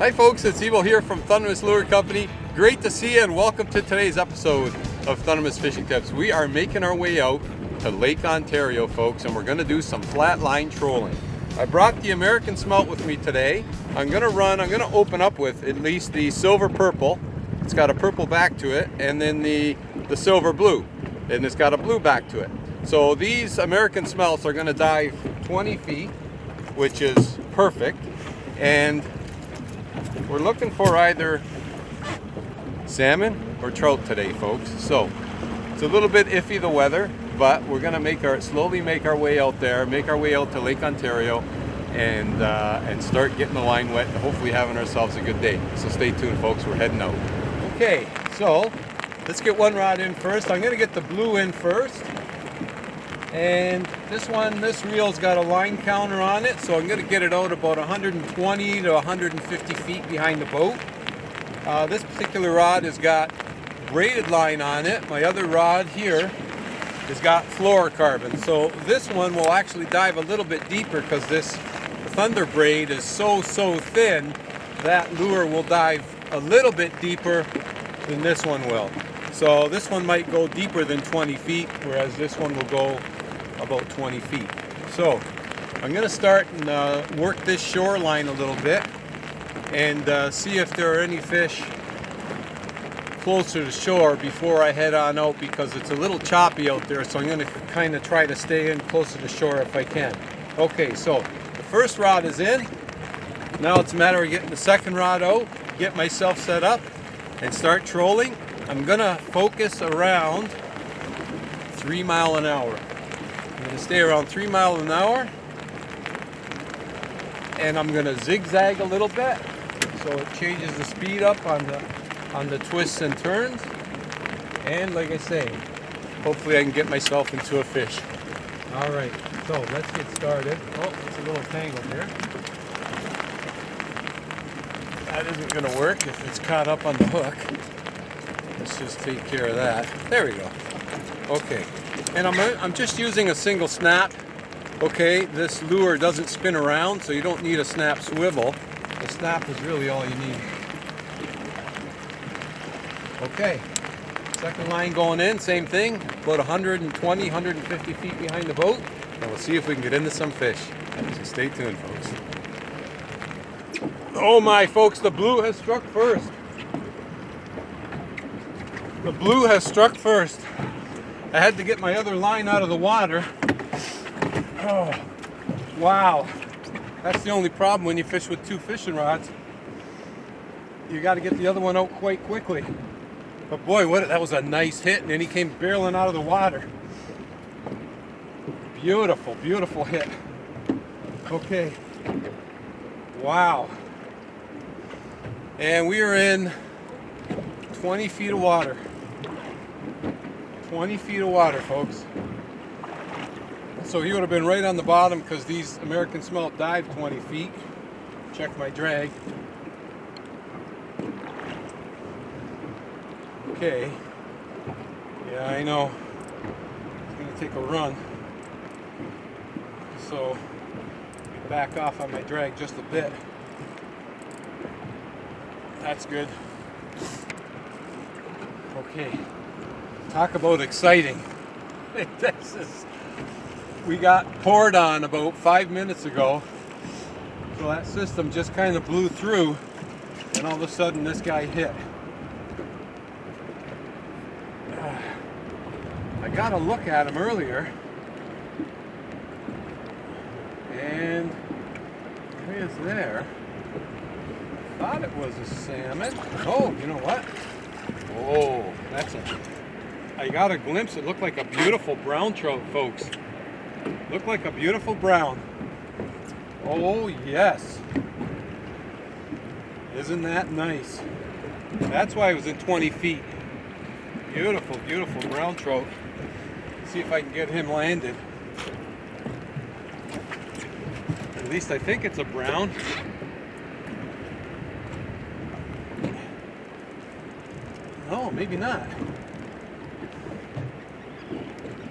Hi folks, it's Evo here from Thunderous Lure Company. Great to see you and welcome to today's episode of Thunderous Fishing Tips. We are making our way out to Lake Ontario, folks, and we're going to do some flatline trolling. I brought the American Smelt with me today. I'm going to open up with at least the silver purple. It's got a purple back to it, and then the silver blue, and it's got a blue back to it. So these American Smelts are going to dive 20 feet, which is perfect, and we're looking for either salmon or trout today, folks. So it's a little bit iffy, the weather, but we're going to slowly make our way out there, make our way out to Lake Ontario, and start getting the line wet and hopefully having ourselves a good day. So stay tuned, folks. We're heading out. Okay, so let's get one rod in first. I'm going to get the blue in first. And this reel's got a line counter on it, so I'm going to get it out about 120 to 150 feet behind the boat. This particular rod has got braided line on it. My other rod here has got fluorocarbon. So this one will actually dive a little bit deeper because this thunder braid is so thin that lure will dive a little bit deeper than this one will. So this one might go deeper than 20 feet, whereas this one will go about 20 feet. So I'm going to start and work this shoreline a little bit and see if there are any fish closer to shore before I head on out, because it's a little choppy out there, so I'm going to kind of try to stay in closer to shore if I can. Okay, so the first rod is in. Now it's a matter of getting the second rod out, get myself set up, and start trolling. I'm going to focus around 3 miles an hour. I'm going to stay around 3 miles an hour, and I'm going to zigzag a little bit so it changes the speed up on the twists and turns. And like I say, hopefully I can get myself into a fish. All right, so let's get started. Oh, it's a little tangled here. That isn't going to work if it's caught up on the hook. Let's just take care of that. There we go. Okay, and I'm just using a single snap. Okay, this lure doesn't spin around, so you don't need a snap swivel. The snap is really all you need. Okay, second line going in, same thing, about 120, 150 feet behind the boat, and we'll see if we can get into some fish. So stay tuned, folks. Oh my, folks, the blue has struck first. The blue has struck first. I had to get my other line out of the water. Oh, wow. That's the only problem when you fish with two fishing rods. You got to get the other one out quite quickly. But boy, that was a nice hit, and then he came barreling out of the water. Beautiful, beautiful hit. Okay. Wow. And we are in 20 feet of water. 20 feet of water, folks. So he would have been right on the bottom because these American Smelt dive 20 feet. Check my drag. Okay. Yeah, I know. It's going to take a run. So back off on my drag just a bit. That's good. Okay. Talk about exciting. We got poured on about 5 minutes ago. So that system just kind of blew through, and all of a sudden this guy hit. I got a look at him earlier, and he is there. Thought it was a salmon. Oh, you know what? Oh, I got a glimpse. It looked like a beautiful brown trout, folks. Looked like a beautiful brown. Oh, yes. Isn't that nice? That's why it was in 20 feet. Beautiful, beautiful brown trout. See if I can get him landed. At least I think it's a brown. No, maybe not.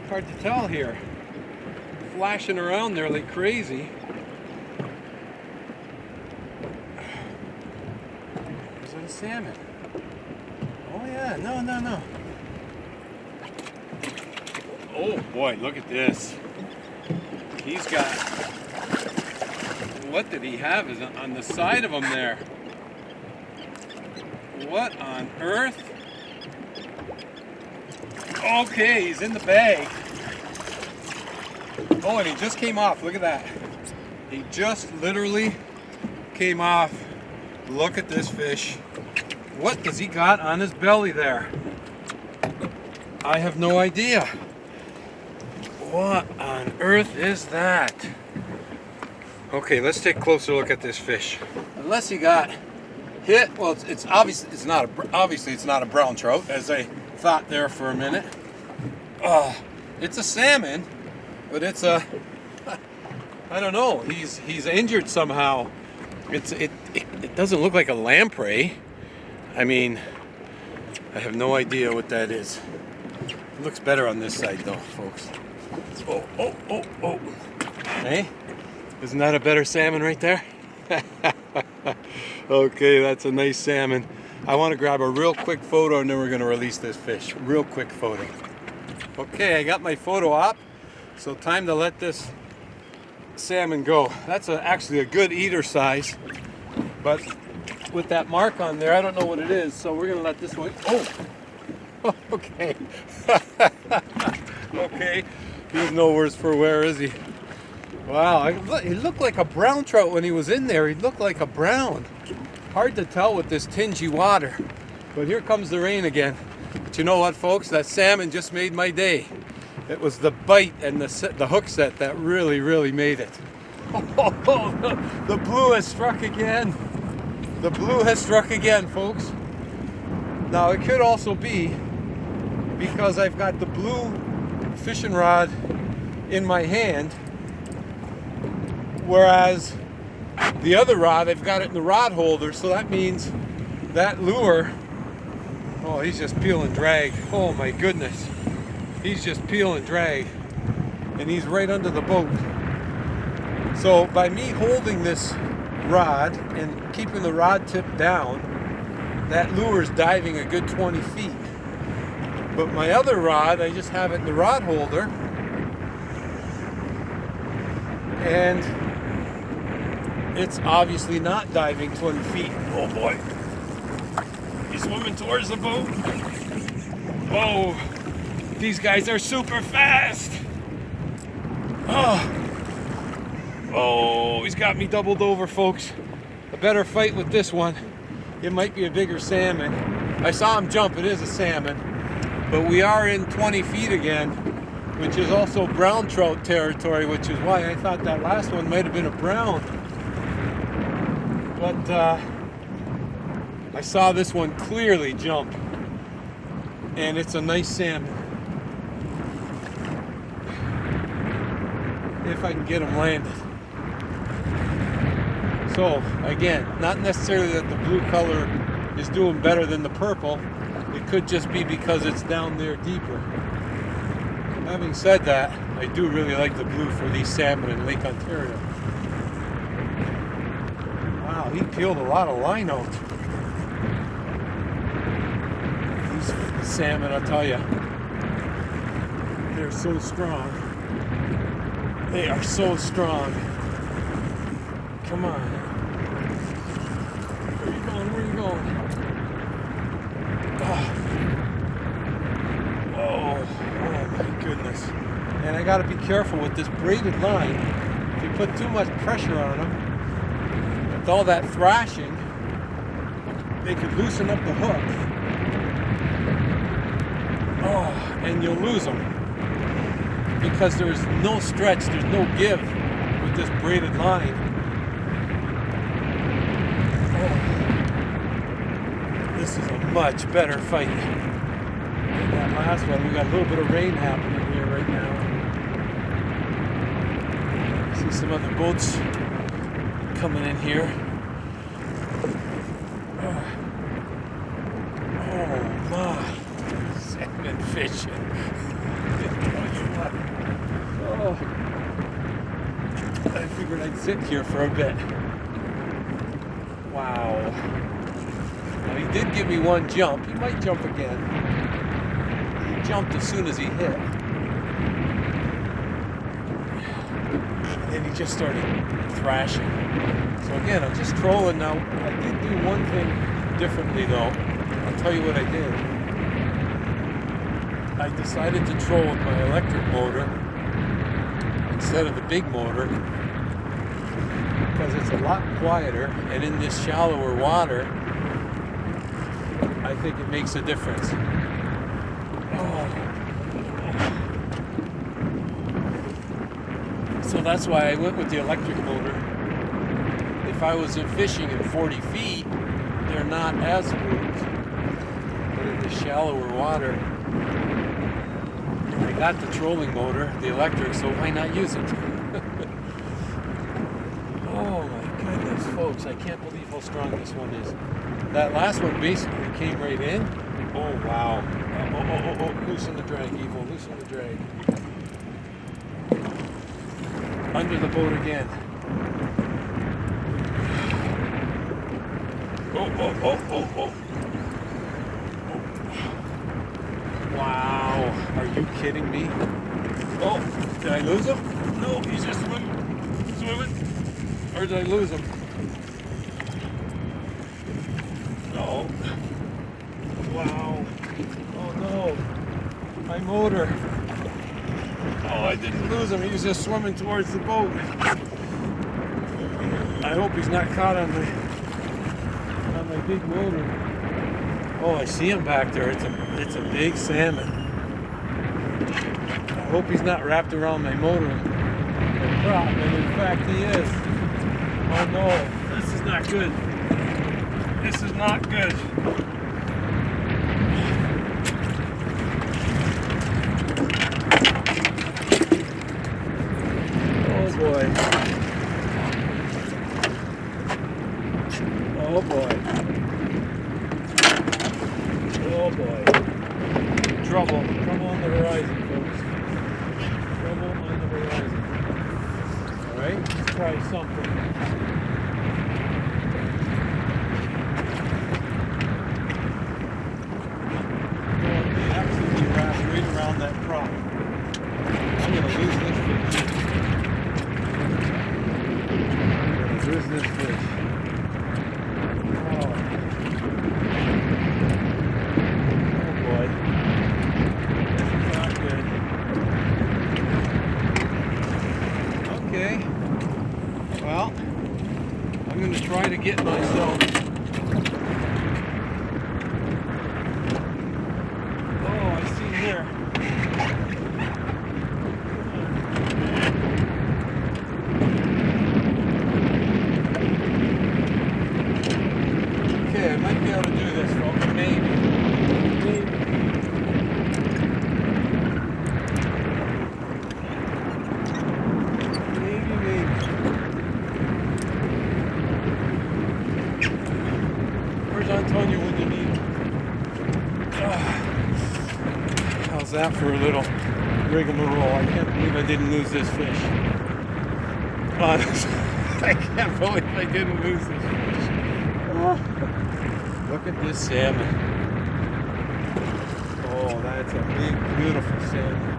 Hard to tell here. Flashing around there like crazy. salmon. Oh yeah, no. Oh boy, look at this. He's got, what did he have is on the side of him there? What on earth? Okay, he's in the bag. Oh, and he just came off. Look at that. He just literally came off. Look at this fish. What does he got on his belly there? I have no idea. What on earth is that? Okay, let's take a closer look at this fish. Unless he got hit, well, it's obviously it's not a brown trout, as I thought there for a minute. It's a salmon, but it's a, I don't know. He's injured somehow. It doesn't look like a lamprey. I mean, I have no idea what that is. It looks better on this side though, folks. Oh. Hey, isn't that a better salmon right there? Okay, that's a nice salmon. I want to grab a real quick photo and then we're going to release this fish. Real quick photo. Okay, I got my photo up. So time to let this salmon go. That's actually a good eater size. But with that mark on there, I don't know what it is. So we're going to let this one. Oh, okay. Okay. He's no worse for wear, is he? Wow, he looked like a brown trout when he was in there. He looked like a brown. Hard to tell with this tingy water. But here comes the rain again. But you know what, folks? That salmon just made my day. It was the bite and the hook set that really made it. Oh, the blue has struck again. The blue has struck again, folks. Now, it could also be because I've got the blue fishing rod in my hand, whereas the other rod, I've got it in the rod holder, so that means that lure, oh, he's just peel and drag. Oh my goodness. He's just peel and drag. And he's right under the boat. So by me holding this rod and keeping the rod tip down, that lure's diving a good 20 feet. But my other rod, I just have it in the rod holder. And it's obviously not diving 20 feet. Oh boy. He's swimming towards the boat. Oh, these guys are super fast. Oh, he's got me doubled over, folks. A better fight with this one. It might be a bigger salmon. I saw him jump, it is a salmon. But we are in 20 feet again, which is also brown trout territory, which is why I thought that last one might have been a brown. But I saw this one clearly jump, and it's a nice salmon. If I can get him landed. So again, not necessarily that the blue color is doing better than the purple. It could just be because it's down there deeper. Having said that, I do really like the blue for these salmon in Lake Ontario. Wow, he peeled a lot of line out. These salmon, I'll tell you, they're so strong. They are so strong. Come on. Where are you going? Where are you going? Oh my goodness. And I gotta be careful with this braided line. If you put too much pressure on them, with all that thrashing, they could loosen up the hook. Oh, and you'll lose them. Because there's no stretch, there's no give with this braided line. Oh, this is a much better fight than that last one. We got a little bit of rain happening here right now. See some other boats coming in here. Oh my, salmon fishing. Oh, I figured I'd sit here for a bit. Wow. Now he did give me one jump. He might jump again. He jumped as soon as he hit. And then he just started thrashing. So again, I'm just trolling now. I did do one thing differently though. I'll tell you what I did. I decided to troll with my electric motor instead of the big motor because it's a lot quieter, and in this shallower water I think it makes a difference. So that's why I went with the electric motor. If I was fishing in 40 feet, they're not as smooth. But in the shallower water, I got the trolling motor, the electric, so why not use it? Oh my goodness, folks, I can't believe how strong this one is. That last one basically came right in. Oh wow. Oh, loosen the drag, Evil, loosen the drag. Under the boat again. Oh. Wow, are you kidding me? Oh, did I lose him? No, he's just swimming. Or did I lose him? No. Wow. Oh no. My motor. Oh, I didn't lose him. He was just swimming towards the boat. I hope he's not caught on my big motor. Oh, I see him back there. It's a big salmon. I hope he's not wrapped around my motor and prop, and in fact he is. Oh no, this is not good. This is not good. Oh boy. Oh boy. Oh boy. Trouble on the horizon, folks. Trouble on the horizon. Alright, let's try something. Absolutely wrapped right around that prop. I'm going to lose this fish. Lose this fish. Oh boy. This is not good. Okay. Well, I'm going to try to get myself. Oh, I see here. Okay, I might be able to do this, folks. Maybe. Where's Antonio when you need him? How's that for a little rigmarole? I can't believe I didn't lose this fish. Honestly, I can't believe I didn't lose this fish. Look at this salmon. Oh, that's a big, beautiful salmon.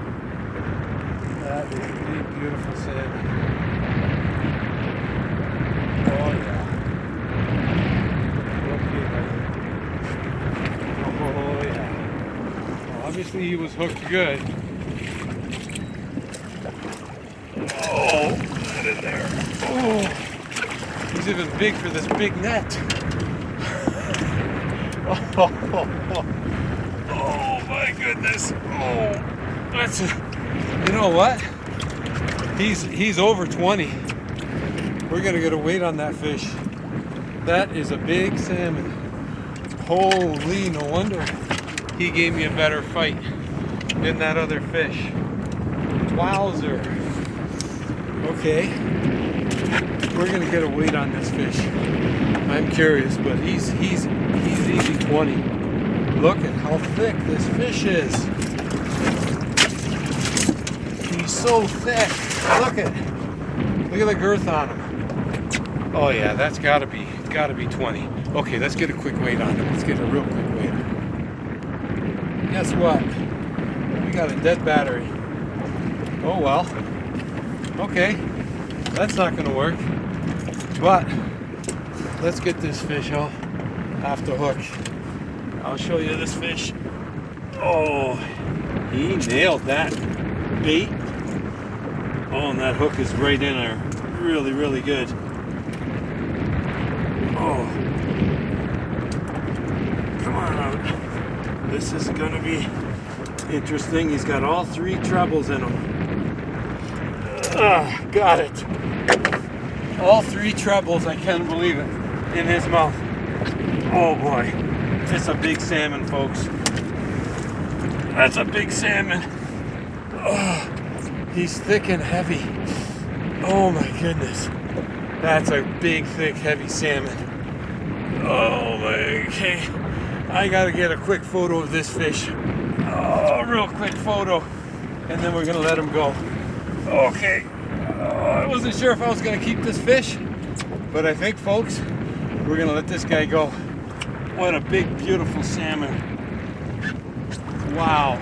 That is a big, beautiful salmon. Oh, yeah. Oh, yeah. Well, obviously, he was hooked good. Oh, get in there. Oh, he's even big for this big net. Oh my goodness. Oh, that's a, you know what? He's over 20. We're gonna get a weight on that fish. That is a big salmon. Holy, no wonder he gave me a better fight than that other fish. Wowzer. Okay, we're gonna get a weight on this fish. I'm curious, but he's easy 20. Look at how thick this fish is. He's so thick. Look at the girth on him. Oh yeah, that's gotta be 20. Okay, let's get a quick weight on him. Let's get a real quick weight. Guess what? We got a dead battery. Oh well. Okay, that's not gonna work. But let's get this fish off the hook. I'll show you this fish. Oh, he nailed that bait. Oh, and that hook is right in there. Really, really good. Oh, come on out. This is gonna be interesting. He's got all 3 trebles in him. Got it. All 3 trebles, I can't believe it, in his mouth. Oh boy, it's a big salmon, folks. That's a big salmon. Oh, he's thick and heavy. Oh my goodness. That's a big, thick, heavy salmon. Oh my, okay. I gotta get a quick photo of this fish. Oh, real quick photo. And then we're gonna let him go. Okay. I wasn't sure if I was gonna keep this fish, but I think, folks, we're gonna let this guy go. What a big, beautiful salmon. Wow.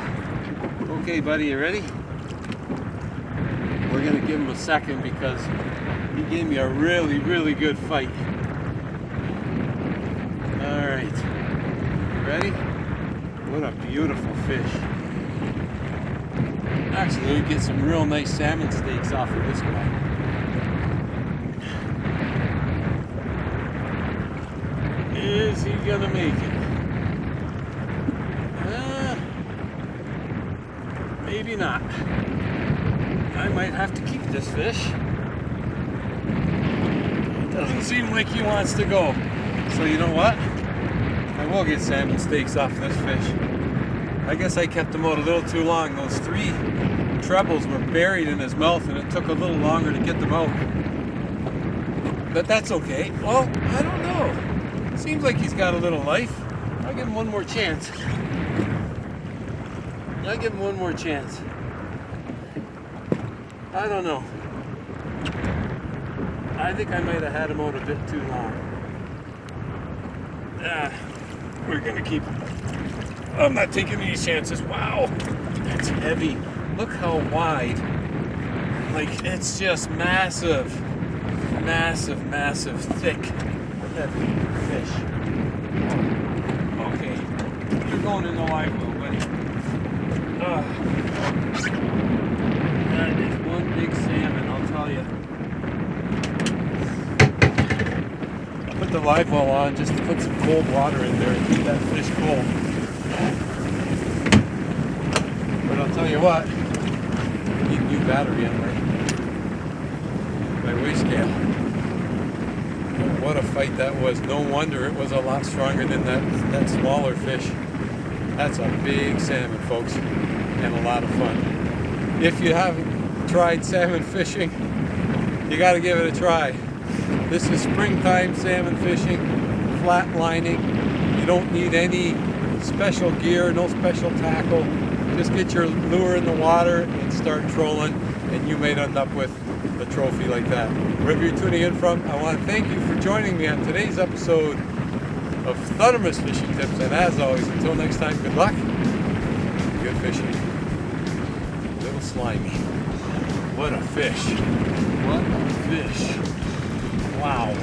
Okay, buddy, you ready? We're gonna give him a second because he gave me a really, really good fight. All right. Ready? What a beautiful fish. Actually, we get some real nice salmon steaks off of this guy. Is he gonna make it? Maybe not. I might have to keep this fish. It doesn't seem like he wants to go. So you know what? I will get salmon steaks off this fish. I guess I kept him out a little too long. Those 3 trebles were buried in his mouth and it took a little longer to get them out. But that's okay. Well, I don't know. Seems like he's got a little life. I'll give him one more chance. I'll give him one more chance. I don't know. I think I might have had him out a bit too long. We're gonna keep him. I'm not taking any chances. Wow, that's heavy. Look how wide. Like, it's just massive. Massive, massive, thick, heavy fish. Okay, you're going in the live well, buddy. That is one big salmon, I'll tell you. I put the live well on just to put some cold water in there and keep that fish cold. But I'll tell you what, I need a new battery in my weigh scale. What a fight that was. No wonder it was a lot stronger than that smaller fish. That's a big salmon, folks, and a lot of fun. If you haven't tried salmon fishing, you got to give it a try. This is springtime salmon fishing, flat lining. You don't need any special gear, no special tackle. Just get your lure in the water and start trolling, and you may end up with a trophy like that. Wherever you're tuning in from, I want to thank you for joining me on today's episode of Thunderous Fishing Tips. And as always, until next time, good luck, good fishing. A little slimy. What a fish. What a fish. Wow.